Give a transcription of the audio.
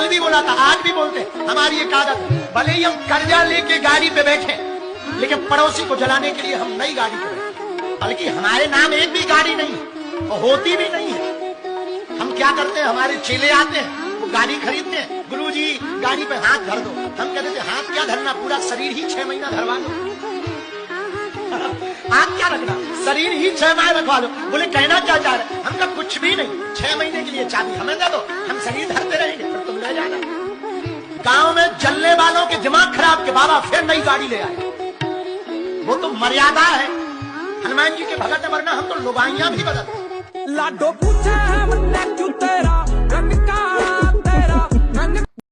कल भी बोला था, आज भी बोलते, हमारी एक आदत, भले ही हम कर्जा लेके गाड़ी पे बैठे लेकिन पड़ोसी को जलाने के लिए हम नई गाड़ी पे बैठे, बल्कि हमारे नाम एक भी गाड़ी नहीं और होती भी नहीं है। हम क्या करते हैं, हमारे चेले आते हैं, वो गाड़ी खरीदते हैं, गुरुजी गाड़ी पे हाथ धर दो। हम कहते थे हाथ क्या धरना, पूरा शरीर ही 6 महीना धरवा लो। हाथ क्या रखना, शरीर ही 6 महीने रखवा लो। बोले कहना क्या चाह रहे, हमका कुछ भी नहीं, 6 महीने के लिए चाबी हमें दे दो, हम शरीर धरते रहेंगे, फिर तुम ले जाना। गांव में जलने वालों के दिमाग खराब के बाबा फिर नई गाड़ी ले आए। वो तो मर्यादा है, हनुमान जी के भगत, वरना हम तो लुगाइयां भी बदलते। लाडो पूछे है तेरा